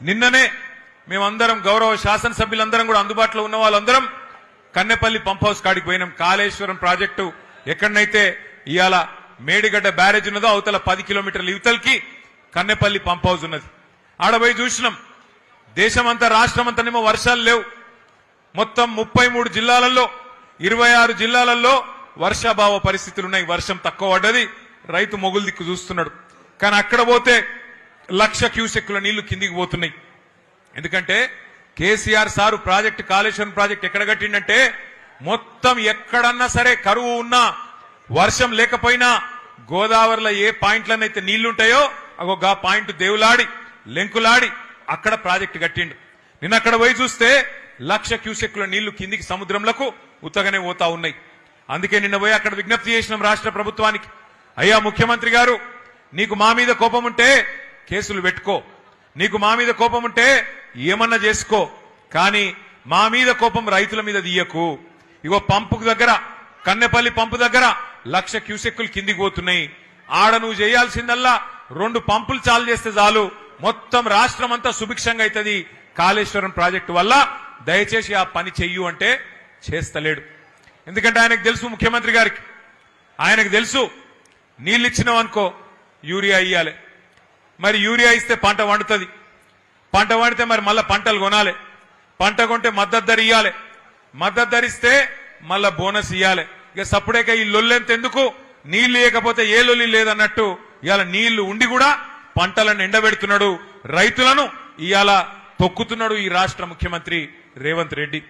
నిన్ననే మేమందరం గౌరవ శాసనసభ్యులందరం కూడా అందుబాటులో ఉన్న వాళ్ళందరం కన్నెపల్లి పంప్ హౌస్ కాడికి పోయినాం. కాళేశ్వరం ప్రాజెక్టు ఎక్కడనైతే ఇవాళ మేడిగడ్డ బ్యారేజ్ ఉన్నదో అవతల 10 కిలోమీటర్ల యువతలకి కన్నెపల్లి పంప్ హౌస్ ఉన్నది. ఆడపోయి చూసినాం. దేశమంతా రాష్ట్రమంతానేమో వర్షాలు లేవు. మొత్తం 33 జిల్లాలలో 26 జిల్లాలలో వర్షాభావ పరిస్థితులు ఉన్నాయి. వర్షం తక్కువ పడ్డది. రైతు మొగులు దిక్కు చూస్తున్నాడు. కానీ అక్కడ పోతే 1,00,000 క్యూసెక్కుల నీళ్లు కిందికి పోతున్నాయి. ఎందుకంటే KCR sir project Kaleshwaram project ఎక్కడ కట్టిండంటే మొత్తం ఎక్కడన్నా సరే కరువు ఉన్నా వర్షం లేకపోయినా గోదావరిలో ఏ పాయింట్లనైతే నీళ్లుంటాయో అగో గా పాయింట్ దేవులాడి లెంకులాడి అక్కడ ప్రాజెక్టు కట్టిండు. నిన్న అక్కడ పోయి చూస్తే 1,00,000 క్యూసెక్కుల నీళ్లు కిందికి సముద్రంలకు ఉత్తగానే పోతా ఉన్నాయి. అందుకే నిన్న పోయి అక్కడ విజ్ఞప్తి చేసినాం రాష్ట్ర ప్రభుత్వానికి, అయ్యా ముఖ్యమంత్రి గారు, నీకు మా మీద కోపం ఉంటే కేసులు పెట్టుకో, నీకు మా మీద కోపం ఉంటే ఏమన్నా చేసుకో, కానీ మా మీద కోపం రైతుల మీద తీయకు. ఇగో పంపు దగ్గర కన్నెపల్లి పంపు దగ్గర 1,00,000 క్యూసెక్కులు కిందికి పోతున్నాయి. ఆడ నువ్వు చేయాల్సిందల్లా 2 పంపులు చాలు చేస్తే చాలు, మొత్తం రాష్ట్రం అంతా సుభిక్షంగా అవుతుంది కాళేశ్వరం ప్రాజెక్టు వల్ల, దయచేసి ఆ పని చెయ్యు అంటే చేస్తలేడు. ఎందుకంటే ఆయనకు తెలుసు, ముఖ్యమంత్రి గారికి ఆయనకు తెలుసు, నీళ్ళు ఇచ్చినావనుకో యూరియా ఇయ్యాలి, మరి యూరియా ఇస్తే పంట వండుతుంది, పంట వండితే మరి మళ్ళా పంటలు కొనాలి, పంట కొంటే మద్దతు ధర ఇయ్యాలి, మద్దతు ధర ఇస్తే మళ్ళా బోనస్ ఇయ్యాలి. ఇక సప్పుడేక ఈ లొల్లెంత ఎందుకు, నీళ్లు ఇవ్వకపోతే ఏ లొల్లి లేదన్నట్టు ఇవాళ నీళ్లు ఉండి కూడా పంటలను ఎండబెడుతున్నాడు, రైతులను ఇవాళ తొక్కుతున్నాడు ఈ రాష్ట్ర ముఖ్యమంత్రి రేవంత్ రెడ్డి.